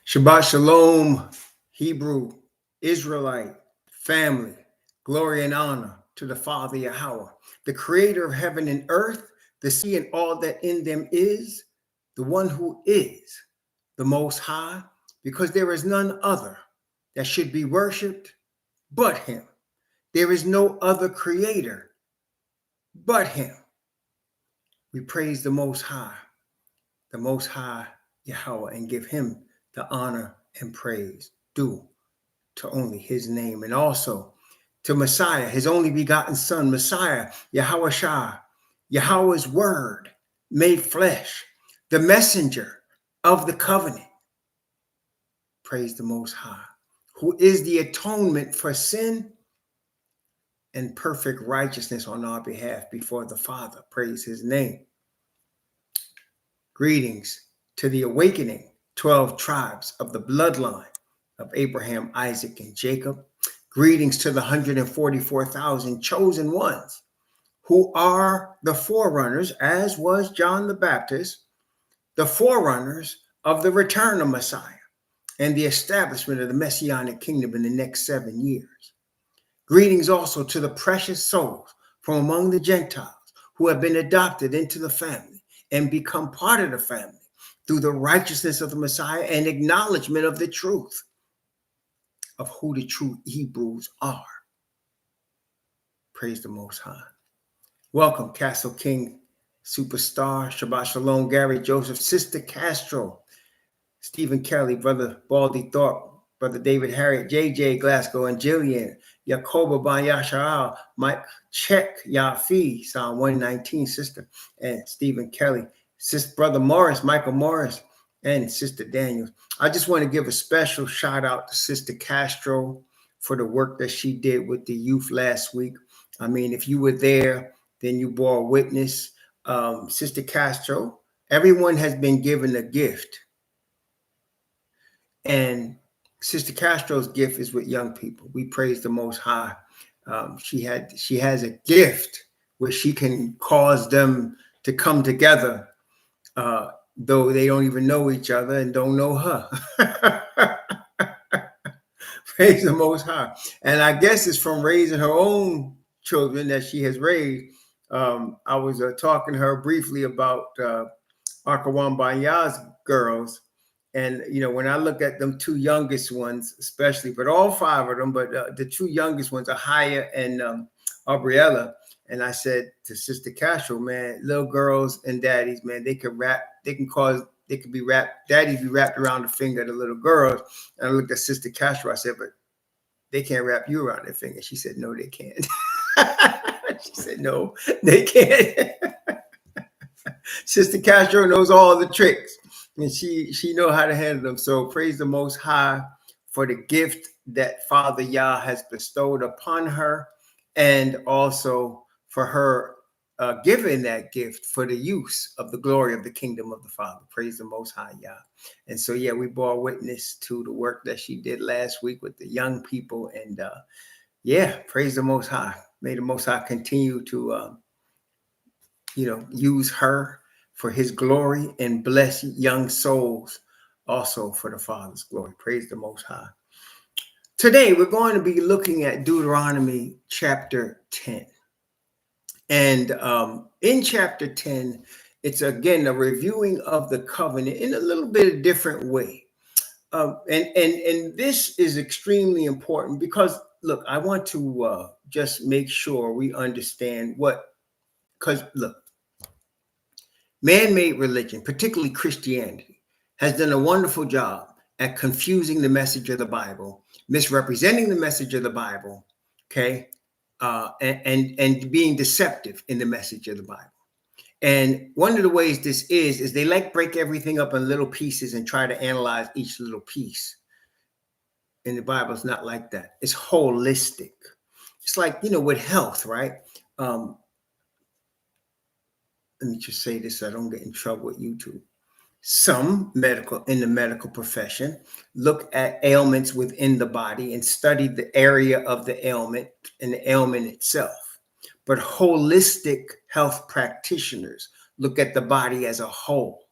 Shabbat Shalom, Hebrew, Israelite, family, glory and honor to the Father Yahweh, the creator of heaven and earth, the sea and all that in them is, the one who is the Most High, because there is none other that should be worshiped but him. There is no other creator but him. We praise the Most High Yahweh, and give him the honor and praise due to only his name, and also to Messiah, his only begotten son, Messiah, Yahweh Shah, Yahweh's word made flesh, the messenger of the covenant. Praise the Most High, who is the atonement for sin and perfect righteousness on our behalf before the Father. Praise his name. Greetings to the awakening 12 tribes of the bloodline of Abraham, Isaac, and Jacob. Greetings to the 144,000 chosen ones who are the forerunners, as was John the Baptist, the forerunners of the return of Messiah and the establishment of the Messianic kingdom in the next 7 years. Greetings also to the precious souls from among the Gentiles who have been adopted into the family and become part of the family through the righteousness of the Messiah and acknowledgement of the truth of who the true Hebrews are. Praise the Most High. Welcome, Castle King, Superstar, Shabbat Shalom, Gary Joseph, Sister Castro, Stephen Kelly, Brother Baldy Thorpe, Brother David Harriet, JJ Glasgow, and Jillian, Yakoba Ban Yasha'al, Mike Check Yafi, Psalm 119, Sister, and Stephen Kelly, Sister Brother Morris, Michael Morris, and Sister Daniels. I just want to give a special shout out to Sister Castro for the work that she did with the youth last week. I mean, if you were there, then you bore witness. Sister Castro, everyone has been given a gift. And Sister Castro's gift is with young people. We praise the Most High. She has a gift where she can cause them to come together, though they don't even know each other and don't know her. Praise the Most High. And I guess it's from raising her own children that she has raised. I was talking to her briefly about Akawan Banya's girls. And, you know, when I look at them two youngest ones, especially, but all five of them, but the two youngest ones are Haya and Aubriella. And I said to Sister Castro, man, little girls and daddies, man, they could rap, they could be wrapped, daddies be wrapped around the finger of the little girls. And I looked at Sister Castro, I said, but they can't wrap you around their finger. She said, no, they can't. She said, no, they can't. Sister Castro knows all the tricks. And she know how to handle them. So praise the Most High for the gift that Father Yah has bestowed upon her, and also for her giving that gift for the use of the glory of the kingdom of the Father. Praise the Most High Yah. And so, yeah, we bore witness to the work that she did last week with the young people. And yeah, praise the Most High. May the Most High continue to, use her for his glory and bless young souls also for the Father's glory. Praise the Most High. Today, we're going to be looking at Deuteronomy chapter 10. And in chapter 10, it's again a reviewing of the covenant in a little bit of different way. And this is extremely important because, look, I want to just make sure we understand because look, man-made religion, particularly Christianity, has done a wonderful job at confusing the message of the Bible, misrepresenting the message of the Bible, okay, and being deceptive in the message of the Bible. And one of the ways this is they like break everything up in little pieces and try to analyze each little piece. And the Bible is not like that. It's holistic. It's like, with health, right? Let me just say this so I don't get in trouble with YouTube. Some in the medical profession look at ailments within the body and study the area of the ailment and the ailment itself. But holistic health practitioners look at the body as a whole.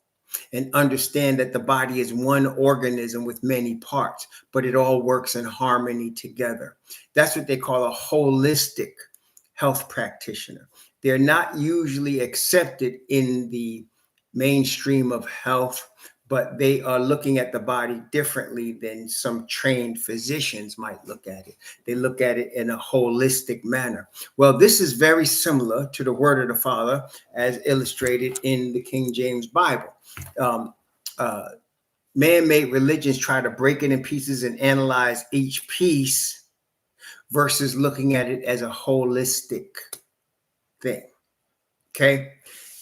and understand that the body is one organism with many parts, but it all works in harmony together. That's what they call a holistic health practitioner. They're not usually accepted in the mainstream of health, but they are looking at the body differently than some trained physicians might look at it. They look at it in a holistic manner. Well, this is very similar to the word of the Father as illustrated in the King James Bible. Um, Man-made religions try to break it in pieces and analyze each piece versus looking at it as a holistic thing. Okay.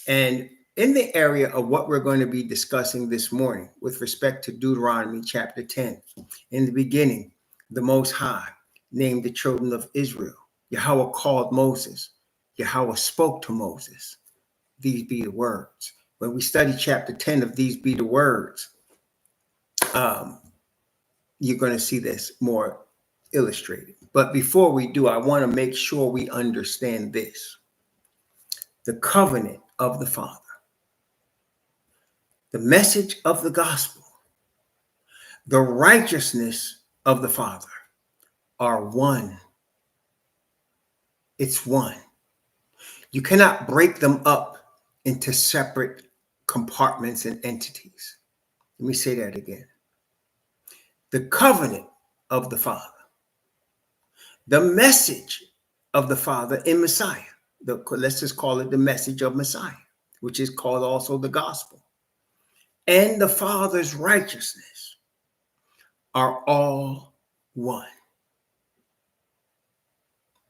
And in the area of what we're going to be discussing this morning with respect to Deuteronomy chapter 10, in the beginning, the Most High named the children of Israel. Yahweh called Moses. Yahweh spoke to Moses. These be the words. When we study chapter 10 of These Be the Words, you're going to see this more illustrated. But before we do, I want to make sure we understand this. The covenant of the Father, the message of the gospel, the righteousness of the Father are one. It's one. You cannot break them up into separate compartments and entities. Let me say that again. The covenant of the Father, the message of the Father in Messiah. Let's just call it the message of Messiah, which is called also the gospel. And the Father's righteousness are all one.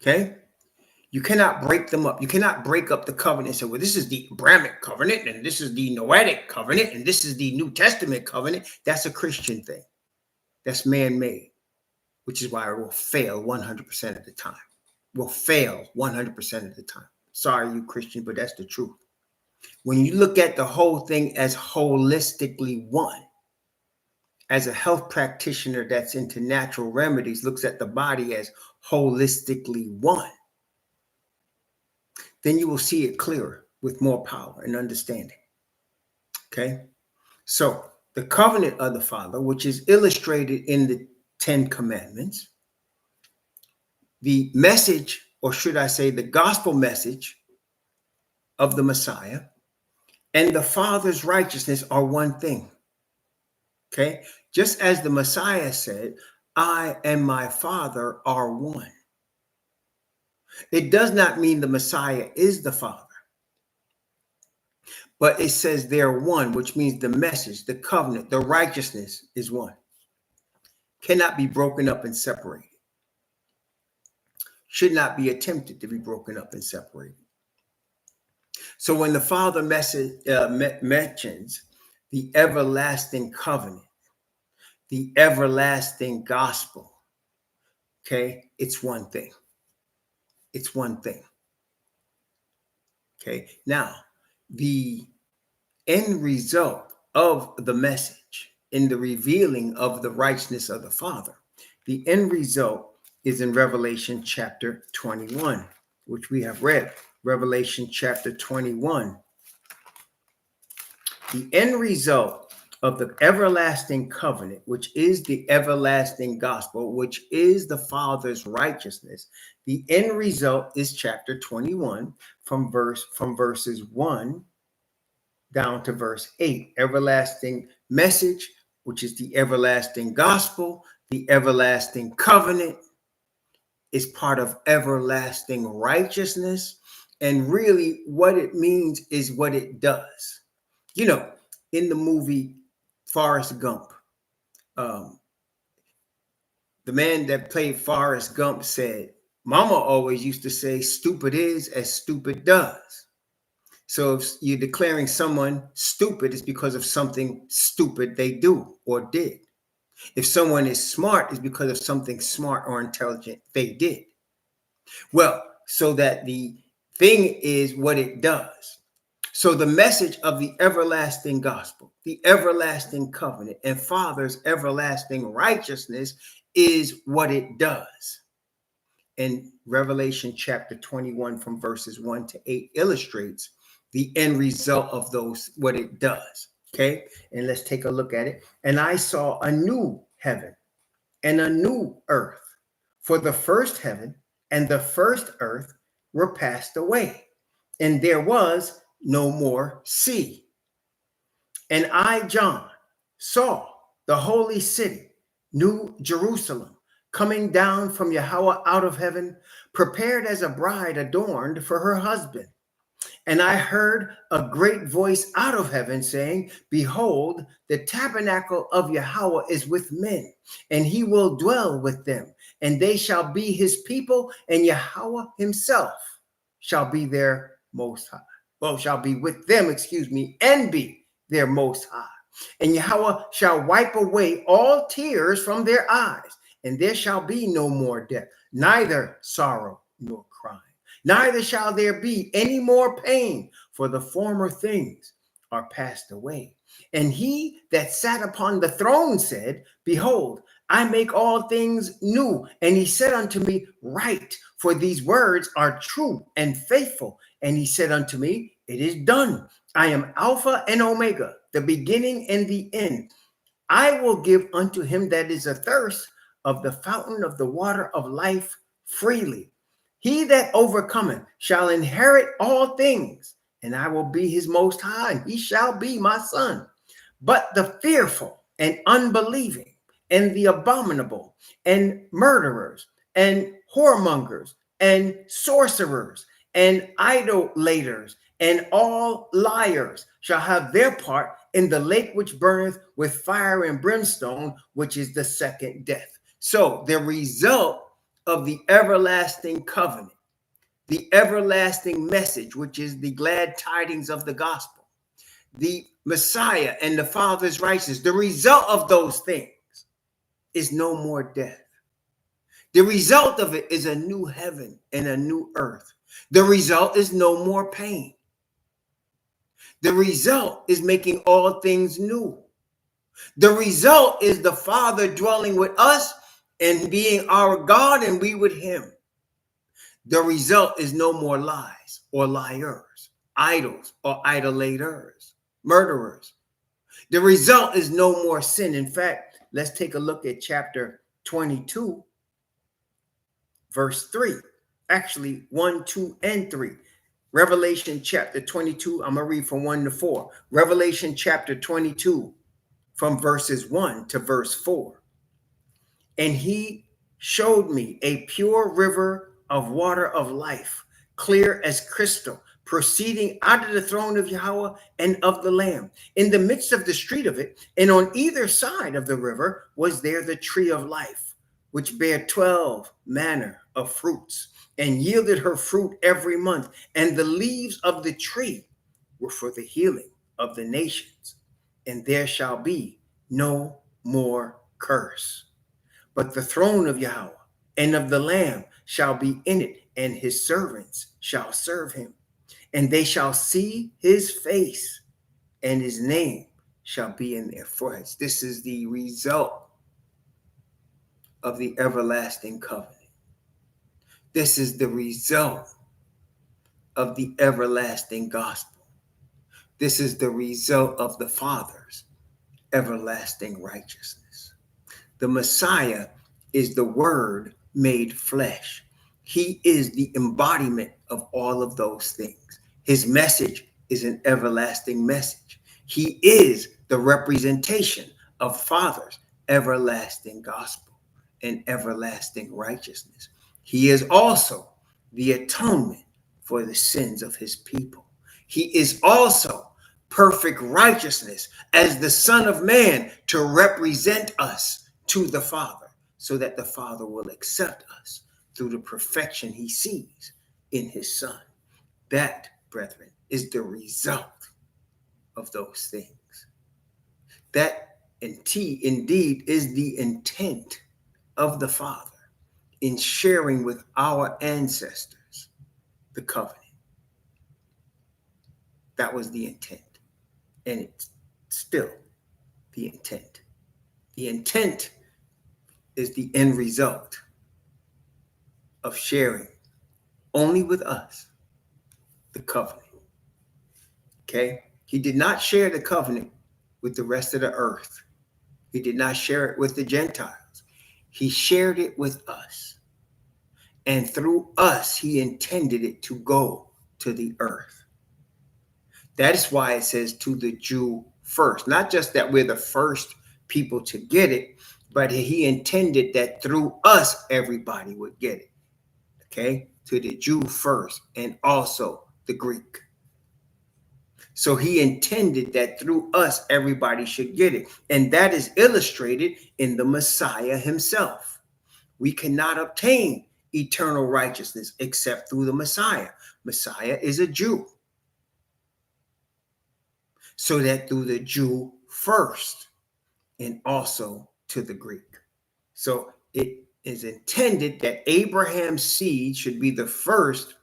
Okay? You cannot break them up. You cannot break up the covenant and say, well, this is the Abrahamic covenant, and this is the Noahic covenant, and this is the New Testament covenant. That's a Christian thing. That's man-made, which is why it will fail 100% of the time. Will fail 100% of the time. Sorry, you Christian, but that's the truth. When you look at the whole thing as holistically one, as a health practitioner that's into natural remedies, looks at the body as holistically one, then you will see it clearer with more power and understanding. Okay? So the covenant of the Father, which is illustrated in the 10 Commandments, the message, or should I say the gospel message of the Messiah, and the Father's righteousness are one thing. Okay? Just as the Messiah said, I and my Father are one. It does not mean the Messiah is the Father, but it says they're one, which means the message, the covenant, the righteousness is one. Cannot be broken up and separated. Should not be attempted to be broken up and separated. So when the Father mentions the everlasting covenant, the everlasting gospel, okay, it's one thing. It's one thing. Okay, now the end result of the message in the revealing of the righteousness of the Father, the end result is in Revelation chapter 21, which we have read. Revelation chapter 21. The end result of the everlasting covenant, which is the everlasting gospel, which is the Father's righteousness, the end result is chapter 21 from verses 1 down to verse 8. Everlasting message, which is the everlasting gospel, the everlasting covenant, is part of everlasting righteousness. And really what it means is what it does. You know, in the movie Forrest Gump, the man that played Forrest Gump said, Mama always used to say, stupid is as stupid does. So if you're declaring someone stupid, it's because of something stupid they do or did. If someone is smart, it's because of something smart or intelligent they did. Well, so that the thing is what it does. So the message of the everlasting gospel, the everlasting covenant, and Father's everlasting righteousness is what it does. And Revelation chapter 21 from verses 1 to 8 illustrates the end result of those, what it does. Okay, and let's take a look at it. And I saw a new heaven and a new earth, for the first heaven and the first earth were passed away, and there was no more sea. And I, John, saw the holy city, New Jerusalem, coming down from Yahweh out of heaven, prepared as a bride adorned for her husband. And I heard a great voice out of heaven saying, behold, the tabernacle of Yahweh is with men, and he will dwell with them, and they shall be his people, and Yahweh himself shall be their most high. Well, shall be with them, and be their most high. And Yahweh shall wipe away all tears from their eyes, and there shall be no more death, neither sorrow nor crying. Neither shall there be any more pain, for the former things are passed away. And he that sat upon the throne said, behold, I make all things new. And he said unto me, write, for these words are true and faithful. And he said unto me, it is done. I am Alpha and Omega, the beginning and the end. I will give unto him that is athirst of the fountain of the water of life freely. He that overcometh shall inherit all things, and I will be his most high, and he shall be my son. But the fearful and unbelieving, and the abominable, and murderers, and whoremongers, and sorcerers, and idolaters, and all liars shall have their part in the lake which burneth with fire and brimstone, which is the second death. So the result of the everlasting covenant, the everlasting message, which is the glad tidings of the gospel, the Messiah and the Father's righteousness, the result of those things is no more death. The result of it is a new heaven and a new earth. The result is no more pain. The result is making all things new. The result is the Father dwelling with us and being our God and we with him. The result is no more lies or liars, idols or idolaters, murderers. The result is no more sin. In fact, let's take a look at chapter 22, verse 3. Actually, 1, 2, and 3. Revelation chapter 22, I'm going to read from 1 to 4. Revelation chapter 22, from verses 1 to verse 4. And he showed me a pure river of water of life, clear as crystal, proceeding out of the throne of Yahweh and of the Lamb. In the midst of the street of it, and on either side of the river, was there the tree of life, which bare 12 manner of fruits, and yielded her fruit every month. And the leaves of the tree were for the healing of the nations. And there shall be no more curse. But the throne of Yahweh and of the Lamb shall be in it, and his servants shall serve him. And they shall see his face, and his name shall be in their foreheads. This is the result of the everlasting covenant. This is the result of the everlasting gospel. This is the result of the Father's everlasting righteousness. The Messiah is the Word made flesh. He is the embodiment of all of those things. His message is an everlasting message. He is the representation of Father's everlasting gospel and everlasting righteousness. He is also the atonement for the sins of his people. He is also perfect righteousness as the Son of Man to represent us to the Father, so that the Father will accept us through the perfection he sees in his Son. That, brethren, is the result of those things. That indeed is the intent of the Father in sharing with our ancestors the covenant. That was the intent. And it's still the intent. The intent is the end result of sharing only with us the covenant. Okay? He did not share the covenant with the rest of the earth. He did not share it with the Gentiles. He shared it with us. And through us, he intended it to go to the earth. That is why it says to the Jew first. Not just that we're the first people to get it, but he intended that through us, everybody would get it. Okay? To the Jew first, and also the Greek. So he intended that through us, everybody should get it. And that is illustrated in the Messiah himself. We cannot obtain eternal righteousness except through the Messiah. Messiah is a Jew. So that through the Jew first, and also to the Greek. So it is intended that Abraham's seed should be the first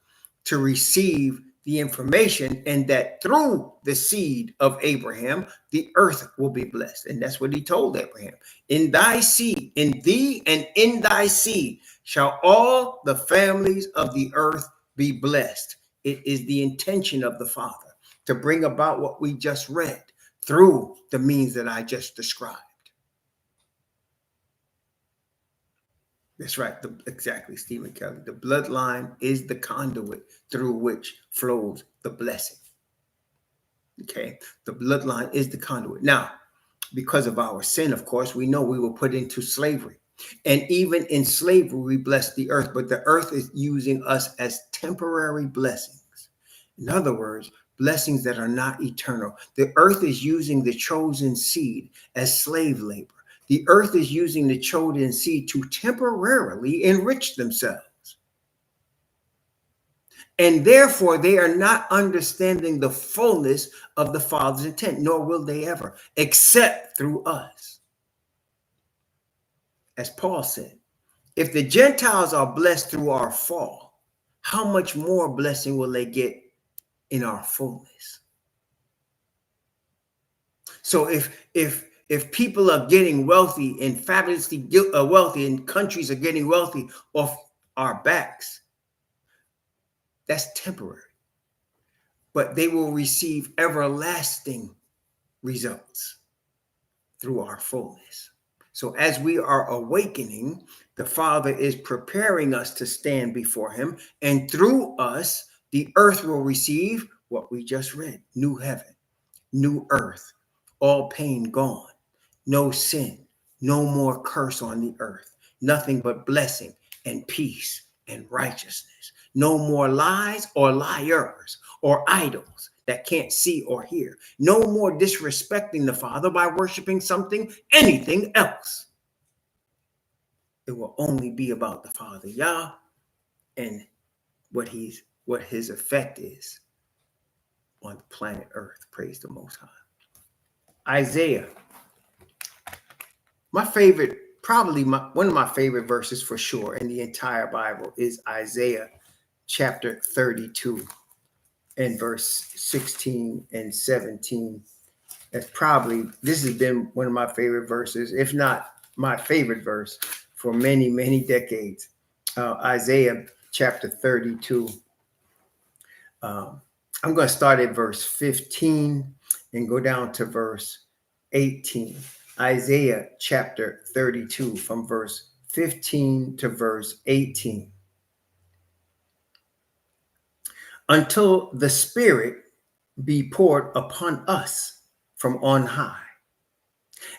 to receive the information, and that through the seed of Abraham, the earth will be blessed. And that's what he told Abraham. In thy seed, in thee and in thy seed, shall all the families of the earth be blessed. It is the intention of the Father to bring about what we just read through the means that I just described. That's right. Exactly, Stephen Kelly. The bloodline is the conduit through which flows the blessing. Okay. The bloodline is the conduit. Now, because of our sin, of course, we know we were put into slavery. And even in slavery, we bless the earth, but the earth is using us as temporary blessings. In other words, blessings that are not eternal. The earth is using the chosen seed as slave labor. The earth is using the chosen seed to temporarily enrich themselves. And therefore, they are not understanding the fullness of the Father's intent, nor will they ever, except through us. As Paul said, if the Gentiles are blessed through our fall, how much more blessing will they get in our fullness? So if people are getting wealthy and fabulously wealthy, and countries are getting wealthy off our backs, that's temporary. But they will receive everlasting results through our fullness. So as we are awakening, the Father is preparing us to stand before him, and through us, the earth will receive what we just read: new heaven, new earth, all pain gone, no sin, no more curse on the earth, nothing but blessing and peace and righteousness. No more lies or liars or idols that can't see or hear. No more disrespecting the Father by worshiping anything else. It will only be about the Father, Yah, and what his effect is on the planet Earth. Praise the Most High. Isaiah. My favorite, probably one of my favorite verses for sure in the entire Bible is Isaiah chapter 32 and verse 16 and 17. This has been one of my favorite verses, if not my favorite verse, for many, many decades. Isaiah chapter 32. I'm going to start at verse 15 and go down to verse 18. Isaiah chapter 32 from verse 15 to verse 18. Until the Spirit be poured upon us from on high,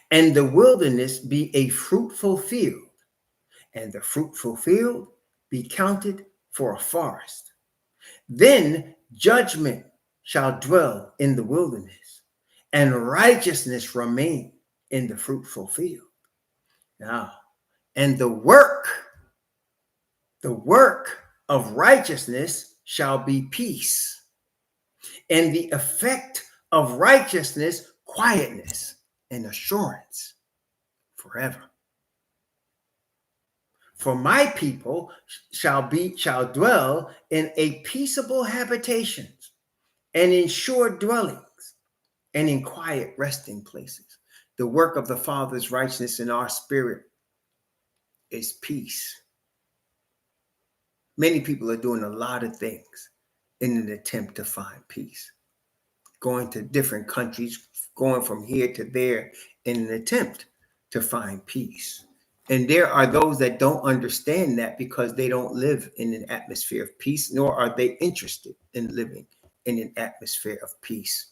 and the wilderness be a fruitful field, and the fruitful field be counted for a forest. Then judgment shall dwell in the wilderness, and righteousness remain in the fruitful field. Now, and the work of righteousness shall be peace, and the effect of righteousness, quietness and assurance forever. For my people shall dwell in a peaceable habitations, and in sure dwellings, and in quiet resting places. The work of the Father's righteousness in our spirit is peace. Many people are doing a lot of things in an attempt to find peace. Going to different countries, going from here to there in an attempt to find peace. And there are those that don't understand that because they don't live in an atmosphere of peace, nor are they interested in living in an atmosphere of peace.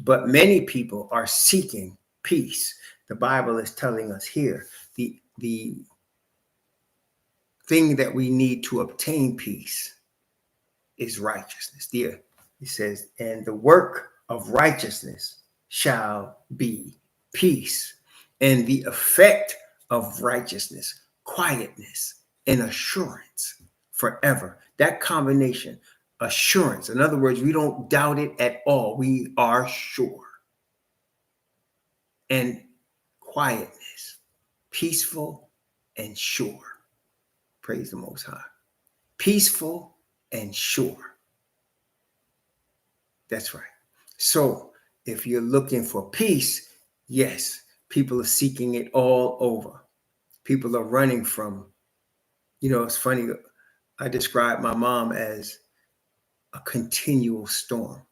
But many people are seeking peace. The Bible is telling us here the thing that we need to obtain peace is righteousness. There, he says, and the work of righteousness shall be peace, and the effect of righteousness, quietness, and assurance forever. That combination, assurance. In other words, we don't doubt it at all. We are sure. And quietness, peaceful and sure. Praise the Most High. Peaceful and sure. That's right. So if you're looking for peace, yes, people are seeking it all over. People are running from, it's funny. I describe my mom as a continual storm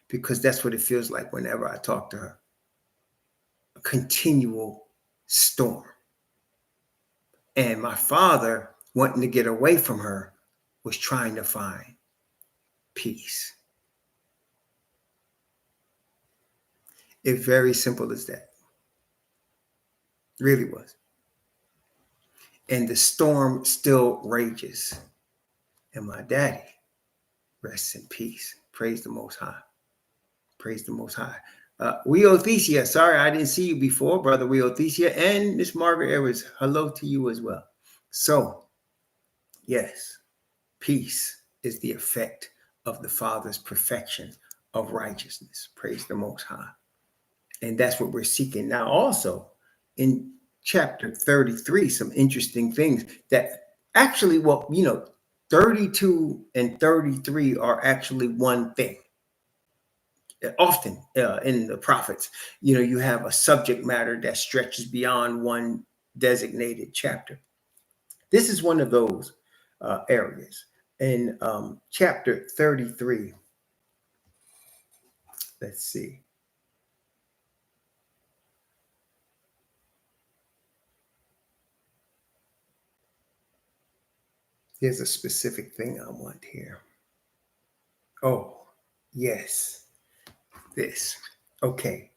because that's what it feels like whenever I talk to her. A continual storm. And my father, wanting to get away from her, was trying to find peace. It's very simple as that. It really was. And the storm still rages. And my daddy rests in peace. Praise the Most High. Praise the Most High. Weothesia, sorry I didn't see you before, Brother Weothesia, and Miss Margaret Edwards. Hello to you as well. So, yes, peace is the effect of the Father's perfection of righteousness. Praise the Most High. And that's what we're seeking. Now, also in chapter 33, some interesting things that actually, 32 and 33 are actually one thing. Often in the prophets, you have a subject matter that stretches beyond one designated chapter. This is one of those areas. In chapter 33, let's see. Here's a specific thing I want here. Oh, yes, this. Okay.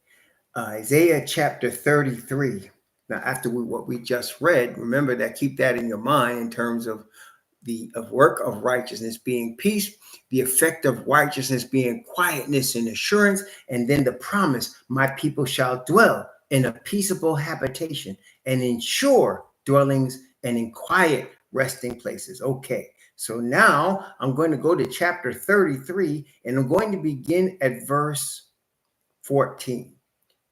Isaiah chapter 33. Now, after what we just read, remember that, keep that in your mind in terms of the work of righteousness being peace, the effect of righteousness being quietness and assurance, and then the promise, my people shall dwell in a peaceable habitation and in sure dwellings and in quiet resting places. Okay, so now I'm going to go to chapter 33, and I'm going to begin at verse 14,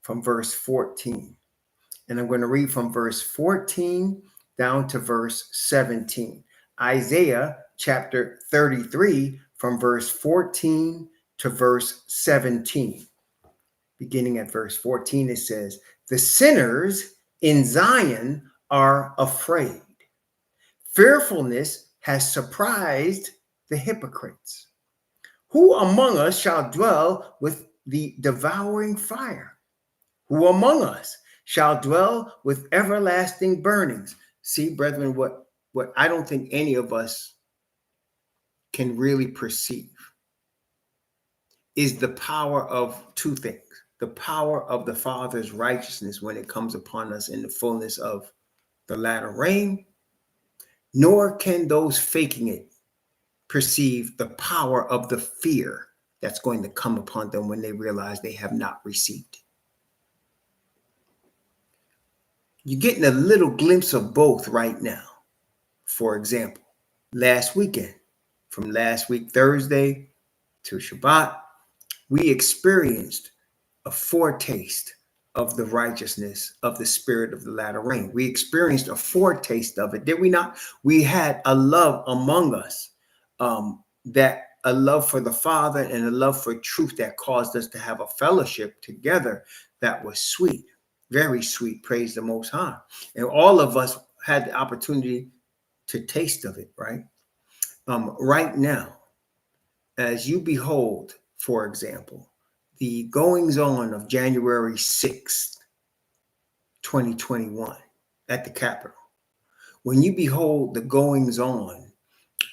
from verse 14. And I'm going to read from verse 14 down to verse 17. Isaiah chapter 33, from verse 14 to verse 17. Beginning at verse 14, it says, the sinners in Zion are afraid. Fearfulness has surprised the hypocrites. Who among us shall dwell with the devouring fire? Who among us shall dwell with everlasting burnings? See, brethren, what I don't think any of us can really perceive is the power of two things. The power of the Father's righteousness when it comes upon us in the fullness of the latter rain, nor can those faking it perceive the power of the fear that's going to come upon them when they realize they have not received it. You're getting a little glimpse of both right now. For example, last weekend, from last week, Thursday to Shabbat, we experienced a foretaste of the righteousness of the spirit of the latter rain. We experienced a foretaste of it, did we not? We had a love among us, that a love for the Father and a love for truth that caused us to have a fellowship together that was sweet, very sweet. Praise the Most High. And all of us had the opportunity to taste of it, right? Right now, as you behold, for example, the goings on of January 6th, 2021 at the Capitol, when you behold the goings on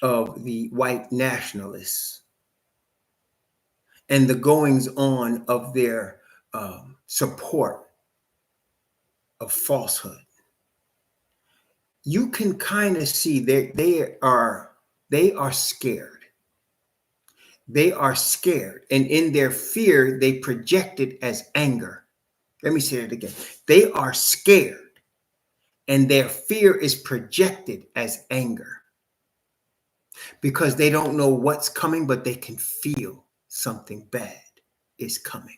of the white nationalists and the goings on of their support of falsehood, you can kind of see that they are scared. They are scared, and in their fear, they project it as anger. Let me say it again. They are scared, and their fear is projected as anger because they don't know what's coming, but they can feel something bad is coming.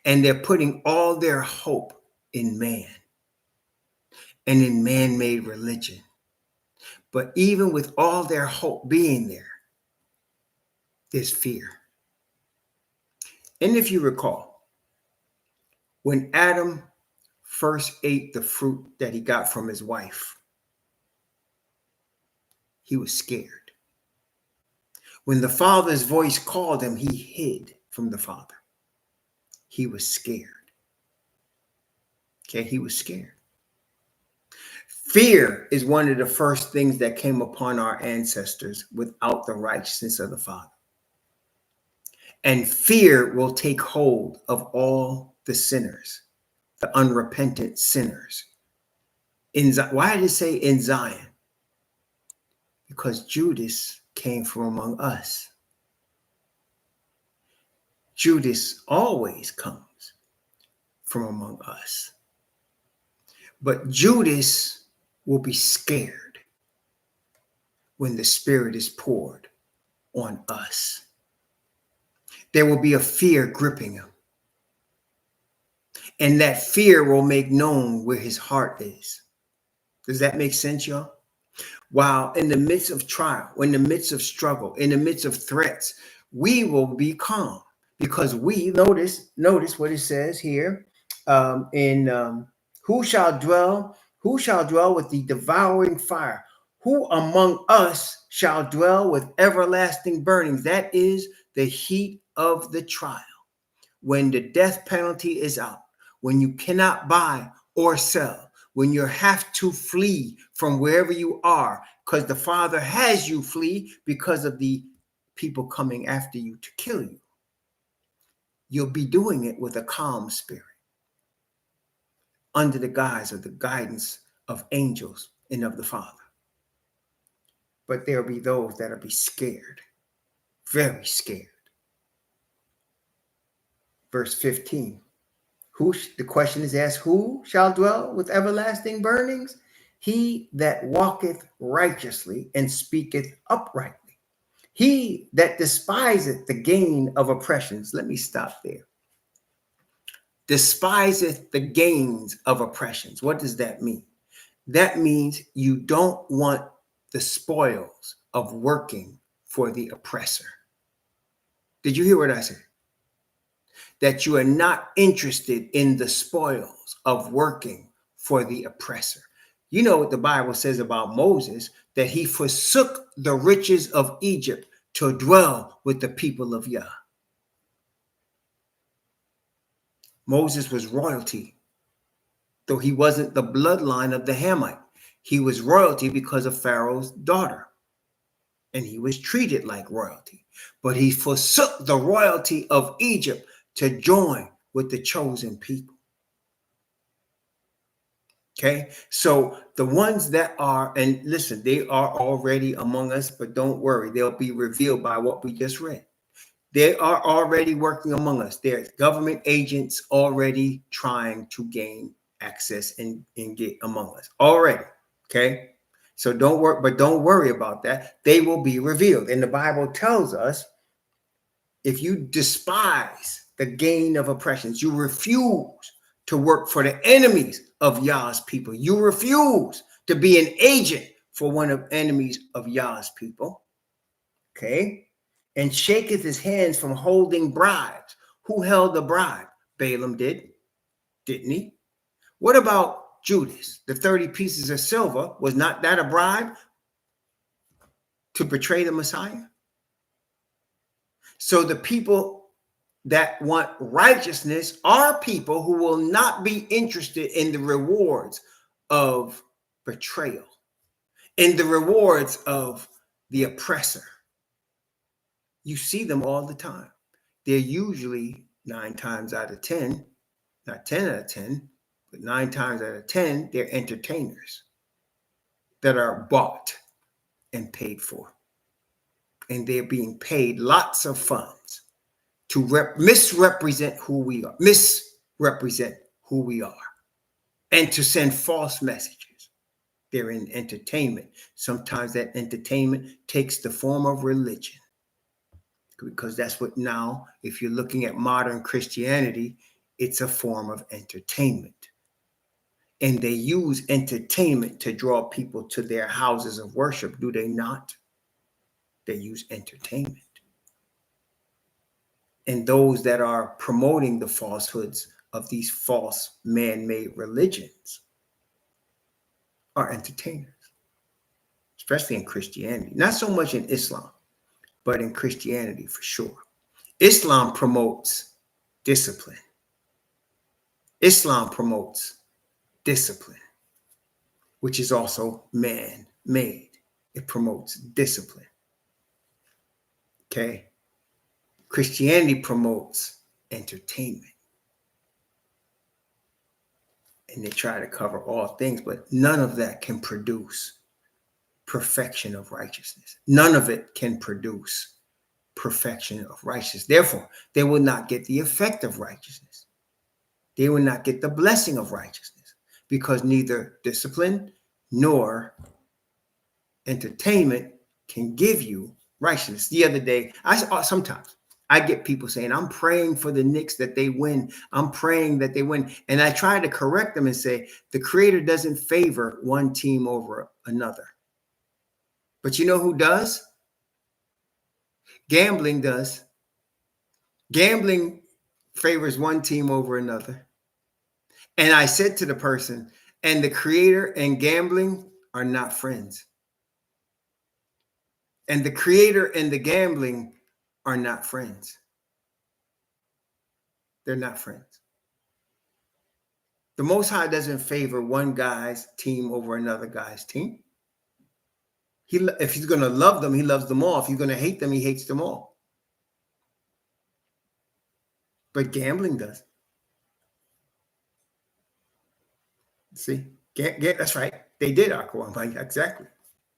And they're putting all their hope in man and in man-made religion. But even with all their hope being there, there's fear. And if you recall, when Adam first ate the fruit that he got from his wife, he was scared. When the Father's voice called him, he hid from the Father. He was scared. Okay, he was scared. Fear is one of the first things that came upon our ancestors without the righteousness of the Father. And fear will take hold of all the sinners, the unrepentant sinners. Why did it say in Zion? Because Judas came from among us. Judas always comes from among us. But Judas will be scared when the Spirit is poured on us. There will be a fear gripping him. And that fear will make known where his heart is. Does that make sense, y'all? While in the midst of trial, in the midst of struggle, in the midst of threats, we will be calm because we notice what it says here who shall dwell with the devouring fire? Who among us shall dwell with everlasting burnings? That is the heat of the trial. When the death penalty is out, when you cannot buy or sell, when you have to flee from wherever you are, because the Father has you flee because of the people coming after you to kill you. You'll be doing it with a calm spirit, under the guise of the guidance of angels and of the Father. But there'll be those that'll be scared, very scared. Verse 15. The question is asked, who shall dwell with everlasting burnings? He that walketh righteously and speaketh uprightly. He that despiseth the gain of oppressions. Let me stop there. Despiseth the gains of oppressions. What does that mean? That means you don't want the spoils of working for the oppressor. Did you hear what I said? That you are not interested in the spoils of working for the oppressor. You know what the Bible says about Moses, that he forsook the riches of Egypt to dwell with the people of Yah. Moses was royalty, though he wasn't the bloodline of the Hamite. He was royalty because of Pharaoh's daughter, and he was treated like royalty. But he forsook the royalty of Egypt to join with the chosen people. Okay, so the ones that are, and listen, they are already among us, but don't worry, they'll be revealed by what we just read. They are already working among us. There's government agents already trying to gain access and get among us already. Okay, so don't worry about that. They will be revealed. And the Bible tells us, if you despise the gain of oppressions, you refuse to work for the enemies of Yah's people. You refuse to be an agent for one of the enemies of Yah's people. Okay. And shaketh his hands from holding bribes. Who held the bribe? Balaam did, didn't he? What about Judas? The 30 pieces of silver, was not that a bribe to betray the Messiah? So the people that want righteousness are people who will not be interested in the rewards of betrayal, in the rewards of the oppressor. You see them all the time. They're usually 9 times out of 10, not 10 out of 10, but 9 times out of 10, they're entertainers that are bought and paid for. And they're being paid lots of funds to misrepresent who we are, and to send false messages. They're in entertainment. Sometimes that entertainment takes the form of religion, because that's what now, if you're looking at modern Christianity, it's a form of entertainment. And they use entertainment to draw people to their houses of worship, do they not? They use entertainment. And those that are promoting the falsehoods of these false man-made religions are entertainers, especially in Christianity. Not so much in Islam, but in Christianity for sure. Islam promotes discipline. Islam promotes discipline, which is also man-made. It promotes discipline. Okay? Christianity promotes entertainment. And they try to cover all things, but none of that can produce perfection of righteousness. None of it can produce perfection of righteousness. Therefore, they will not get the effect of righteousness. They will not get the blessing of righteousness, because neither discipline nor entertainment can give you righteousness. The other day, sometimes I get people saying, I'm praying for the Knicks that they win. I'm praying that they win. And I try to correct them and say, the Creator doesn't favor one team over another. But you know who does? Gambling does. Gambling favors one team over another. And I said to the person, and the Creator and gambling are not friends. And the Creator and the gambling are not friends. They're not friends. The Most High doesn't favor one guy's team over another guy's team. If he's going to love them, he loves them all. If he's going to hate them, he hates them all. But gambling does. See, that's right. They did, Aquaman. Exactly.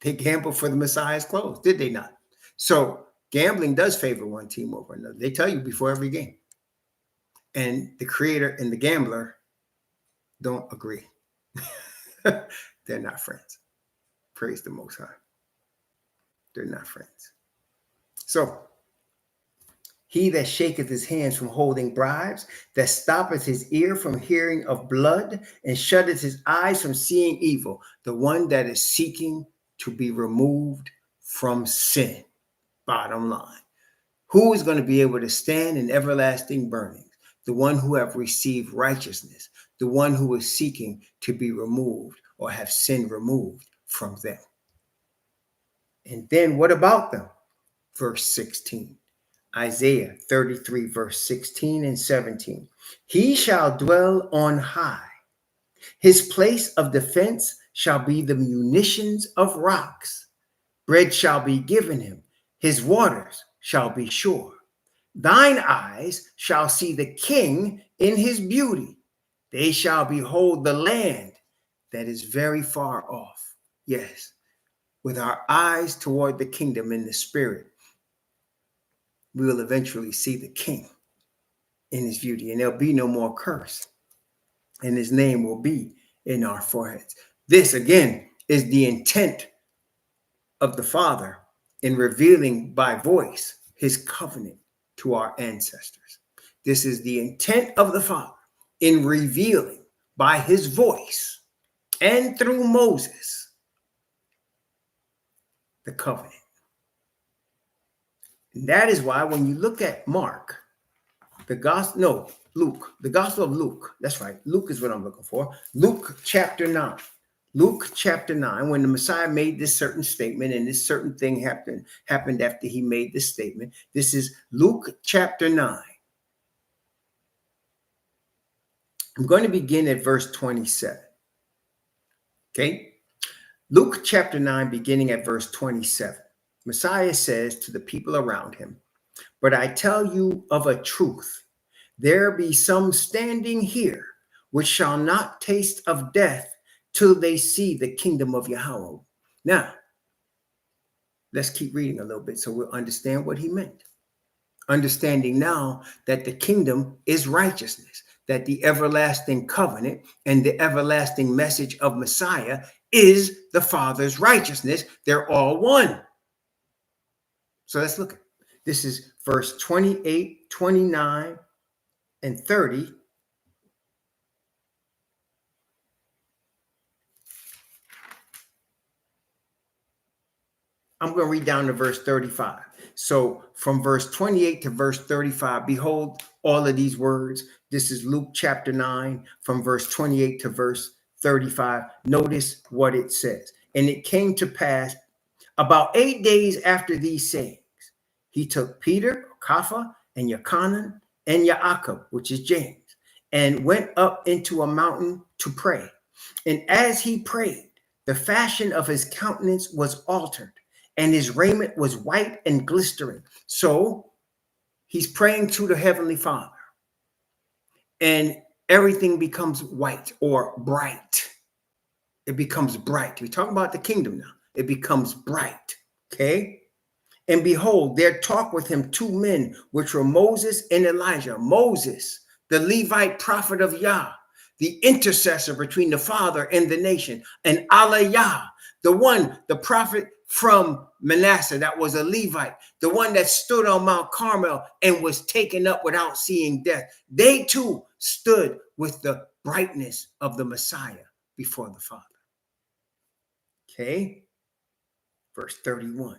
They gambled for the Messiah's clothes, did they not? So gambling does favor one team over another. They tell you before every game. And the Creator and the gambler don't agree. They're not friends. Praise the Most High. They're not friends. So, he that shaketh his hands from holding bribes, that stoppeth his ear from hearing of blood, and shutteth his eyes from seeing evil, the one that is seeking to be removed from sin. Bottom line. Who is going to be able to stand in everlasting burning? The one who have received righteousness, the one who is seeking to be removed or have sin removed from them. And then what about them? Verse 16, Isaiah 33, verse 16 and 17. He shall dwell on high. His place of defense shall be the munitions of rocks. Bread shall be given him. His waters shall be sure. Thine eyes shall see the King in his beauty. They shall behold the land that is very far off. Yes, with our eyes toward the kingdom in the spirit, we will eventually see the King in his beauty, and there'll be no more curse, and his name will be in our foreheads. This, again, is the intent of the Father in revealing by voice his covenant to our ancestors. This is the intent of the Father in revealing by his voice and through Moses the covenant. And that is why when you look at Luke, the Gospel of Luke, that's right, Luke is what I'm looking for. Luke chapter 9. Luke chapter 9, when the Messiah made this certain statement, and this certain thing happened after he made this statement. This is Luke chapter 9. I'm going to begin at verse 27. Okay. Luke chapter 9, beginning at verse 27. Messiah says to the people around him, "But I tell you of a truth, there be some standing here which shall not taste of death till they see the kingdom of Yahweh." Now, let's keep reading a little bit so we'll understand what he meant. Understanding now that the kingdom is righteousness, that the everlasting covenant and the everlasting message of Messiah is the Father's righteousness. They're all one. So let's look at it. This is verse 28, 29, and 30. I'm going to read down to verse 35. So from verse 28 to verse 35, behold all of these words. This is Luke chapter 9, from verse 28 to verse 35. Notice what it says. And it came to pass about 8 days after these sayings, he took Peter, Kapha, and Yochanan, and Yaakov, which is James, and went up into a mountain to pray. And as he prayed, the fashion of his countenance was altered, and his raiment was white and glistering. So he's praying to the Heavenly Father, and everything becomes white or bright. It becomes bright. We're talking about the kingdom now. It becomes bright. Okay. And behold, there talked with him two men, which were Moses and Elijah. Moses, the Levite prophet of Yah, the intercessor between the Father and the nation, and Yah, the prophet from Manasseh that was a Levite, the one that stood on Mount Carmel and was taken up without seeing death. They too stood with the brightness of the Messiah before the Father. Okay, verse 31.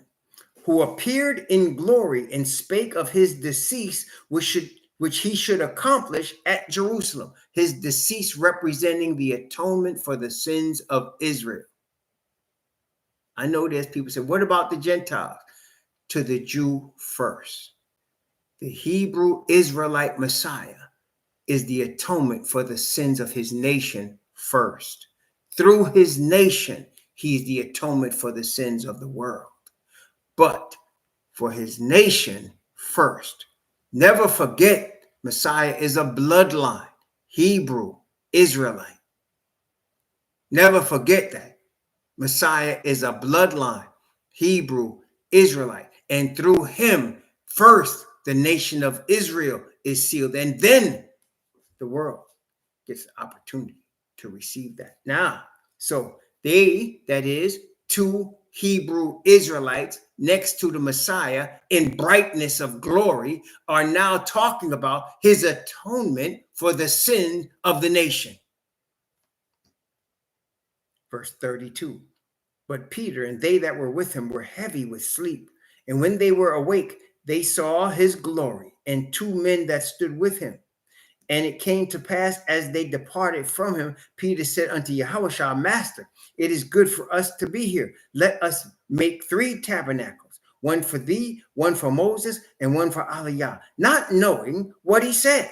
Who appeared in glory and spake of his decease, which he should accomplish at Jerusalem. His decease representing the atonement for the sins of Israel. I know there's people say, what about the Gentiles? To the Jew first. The Hebrew Israelite Messiah is the atonement for the sins of his nation first. Through his nation, he is the atonement for the sins of the world. But for his nation first. Never forget, Messiah is a bloodline, Hebrew, Israelite. Never forget that. Messiah is a bloodline, Hebrew, Israelite. And through him, first, the nation of Israel is sealed. And then the world gets the opportunity to receive that. Now, so they, that is, two Hebrew Israelites next to the Messiah in brightness of glory, are now talking about his atonement for the sin of the nation. Verse 32. But Peter and they that were with him were heavy with sleep. And when they were awake, they saw his glory and two men that stood with him. And it came to pass, as they departed from him, Peter said unto Yahushua, Master, it is good for us to be here. Let us make 3 tabernacles, one for thee, one for Moses, and one for Aliyah, not knowing what he said.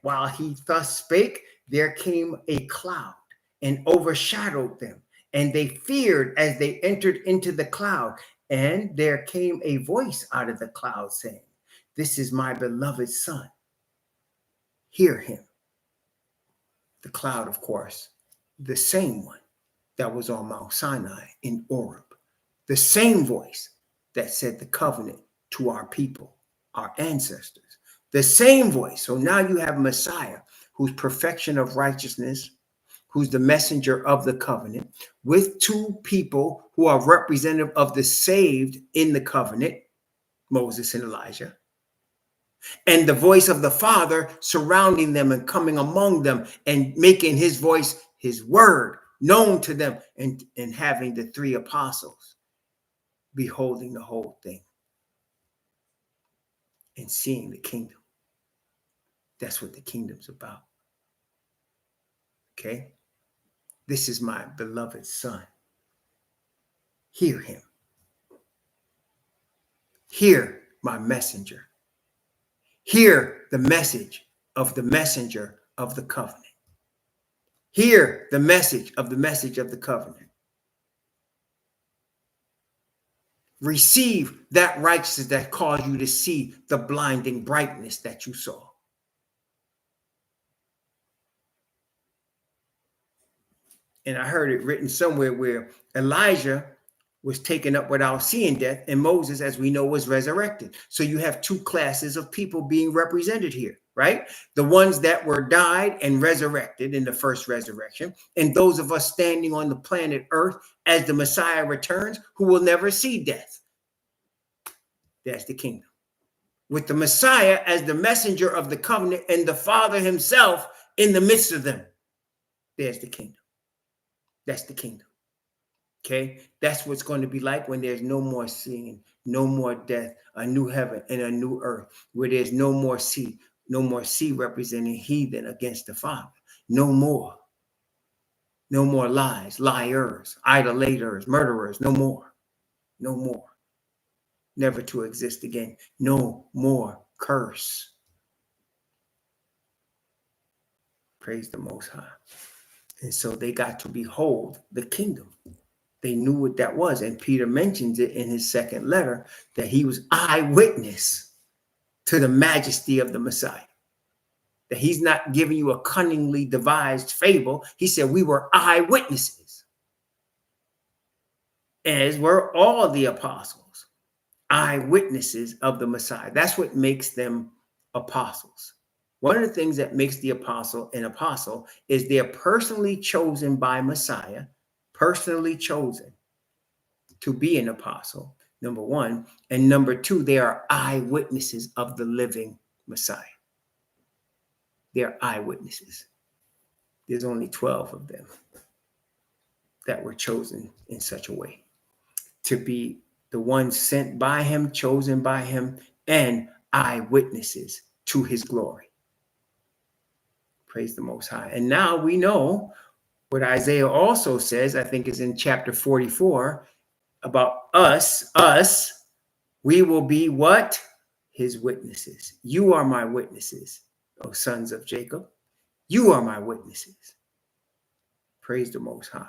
While he thus spake, there came a cloud and overshadowed them, and they feared as they entered into the cloud. And there came a voice out of the cloud saying, This is my beloved Son. Hear him. The cloud, of course, the same one that was on Mount Sinai in Oreb, the same voice that said the covenant to our people, our ancestors, the same voice. So now you have Messiah, who's perfection of righteousness, who's the messenger of the covenant, with two people who are representative of the saved in the covenant, Moses and Elijah. And the voice of the Father surrounding them and coming among them and making his voice, his word, known to them, and having the 3 apostles beholding the whole thing and seeing the kingdom. That's what the kingdom's about. Okay? This is my beloved Son. Hear him. Hear my messenger. Hear the message of the messenger of the covenant. Hear the message of the covenant. Receive that righteousness that caused you to see the blinding brightness that you saw. And I heard it written somewhere where Elijah was taken up without seeing death, and Moses, as we know, was resurrected. So you have two classes of people being represented here, right? The ones that were died and resurrected in the first resurrection, and those of us standing on the planet Earth as the Messiah returns, who will never see death. That's the kingdom. With the Messiah as the messenger of the covenant and the Father himself in the midst of them. There's the kingdom. That's the kingdom. Okay, that's what's going to be like when there's no more sin, no more death, a new heaven and a new earth, where there's no more sea representing heathen against the Father. No more lies, liars, idolaters, murderers, no more, never to exist again, no more curse. Praise the Most High. And so they got to behold the kingdom. They knew what that was. And Peter mentions it in his second letter that he was eyewitness to the majesty of the Messiah. That he's not giving you a cunningly devised fable. He said we were eyewitnesses. As were all the apostles, eyewitnesses of the Messiah. That's what makes them apostles. One of the things that makes the apostle an apostle is they're personally chosen by Messiah, personally chosen to be an apostle, number one. And number two, they are eyewitnesses of the living Messiah. They're eyewitnesses. There's only 12 of them that were chosen in such a way to be the ones sent by him, chosen by him, and eyewitnesses to his glory. Praise the Most High. And now we know what Isaiah also says, I think is in chapter 44, about us, we will be what? His witnesses. You are my witnesses, O sons of Jacob. You are my witnesses. Praise the Most High.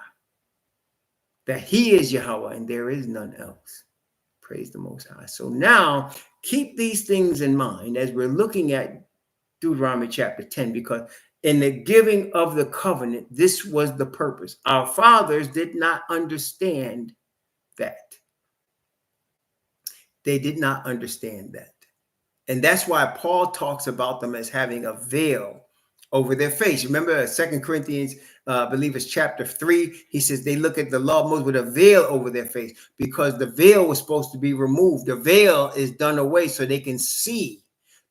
That he is Yahweh and there is none else. Praise the Most High. So now keep these things in mind as we're looking at Deuteronomy chapter 10, because in the giving of the covenant, this was the purpose. Our fathers did not understand that. They did not understand that. And that's why Paul talks about them as having a veil over their face. Remember 2 Corinthians, I believe it's chapter 3. He says they look at the law of Moses with a veil over their face because the veil was supposed to be removed. The veil is done away so they can see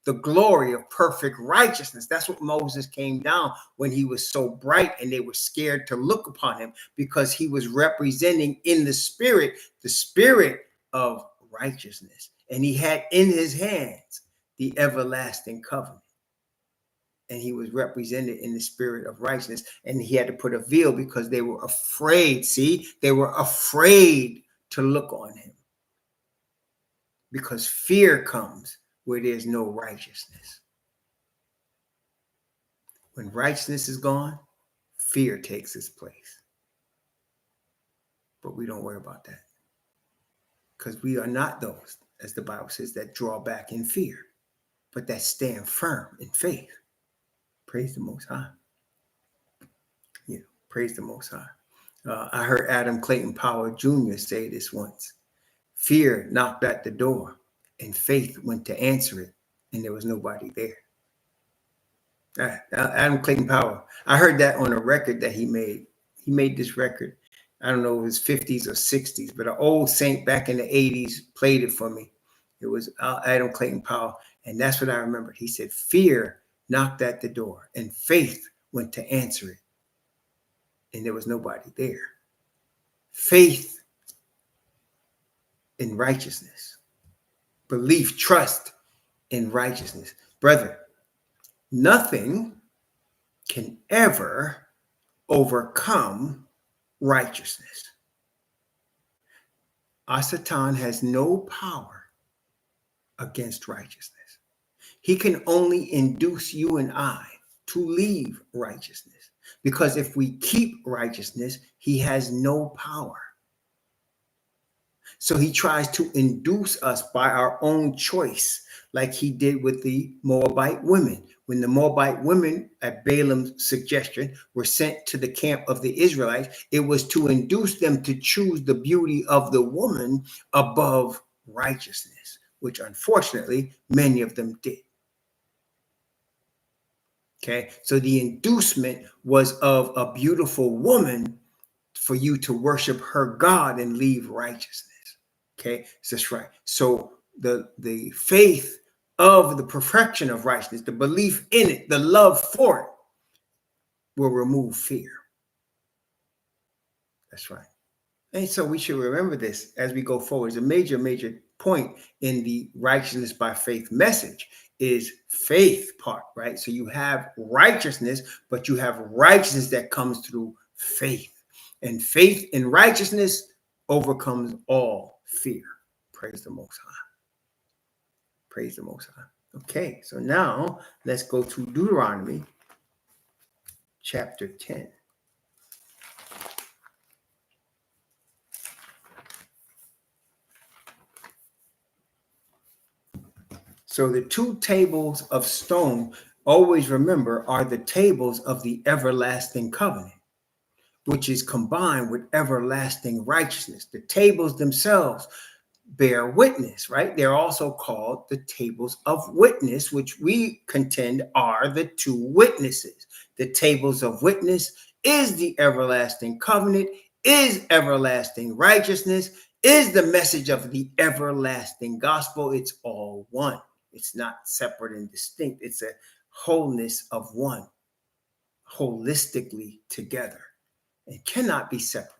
the glory of perfect righteousness. That's what Moses came down when he was so bright and they were scared to look upon him because he was representing in the spirit of righteousness. And he had in his hands the everlasting covenant. And he was represented in the spirit of righteousness. And he had to put a veil because they were afraid. See, they were afraid to look on him. Because fear comes where there's no righteousness. When righteousness is gone, fear takes its place. But we don't worry about that. Because we are not those, as the Bible says, that draw back in fear, but that stand firm in faith. Praise the Most High. Yeah, praise the Most High. I heard Adam Clayton Powell Jr. say this once. Fear knocked at the door and faith went to answer it, and there was nobody there. Adam Clayton Powell. I heard that on a record that he made. He made this record. I don't know if it was 50s or 60s, but an old saint back in the 80s played it for me. It was Adam Clayton Powell. And that's what I remembered. He said, fear knocked at the door and faith went to answer it. And there was nobody there. Faith in righteousness. Belief, trust in righteousness. Brother, nothing can ever overcome righteousness. Satan has no power against righteousness. He can only induce you and I to leave righteousness. Because if we keep righteousness, he has no power. So he tries to induce us by our own choice, like he did with the Moabite women. When the Moabite women, at Balaam's suggestion, were sent to the camp of the Israelites, it was to induce them to choose the beauty of the woman above righteousness, which unfortunately many of them did. Okay, so the inducement was of a beautiful woman for you to worship her God and leave righteousness. Okay, so that's right. So the faith of the perfection of righteousness, the belief in it, the love for it, will remove fear. That's right. And so we should remember this as we go forward. It's a major point in the righteousness by faith message is faith part, right? So you have righteousness, but you have righteousness that comes through faith. And faith in righteousness overcomes all fear. Praise the Most High. Praise the Most High. Okay, so now let's go to Deuteronomy chapter 10. So the two tables of stone, always remember, are the tables of the everlasting covenant, which is combined with everlasting righteousness. The tables themselves bear witness, right? They're also called the tables of witness, which we contend are the two witnesses. The tables of witness is the everlasting covenant, is everlasting righteousness, is the message of the everlasting gospel. It's all one. It's not separate and distinct. It's a wholeness of one, holistically together. It cannot be separated.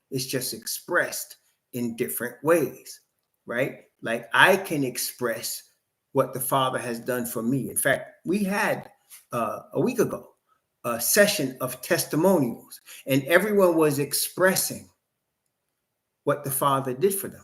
It's just expressed in different ways, right? Like I can express what the Father has done for me. In fact, we had a week ago a session of testimonials, and everyone was expressing what the Father did for them.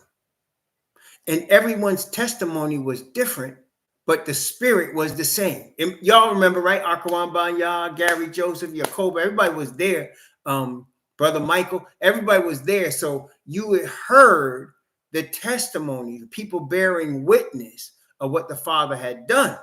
And everyone's testimony was different, but the spirit was the same. And y'all remember, right? Akawan Banya, Gary Joseph, Jacob, everybody was there. Brother Michael, everybody was there. So you had heard the testimony, the people bearing witness of what the Father had done.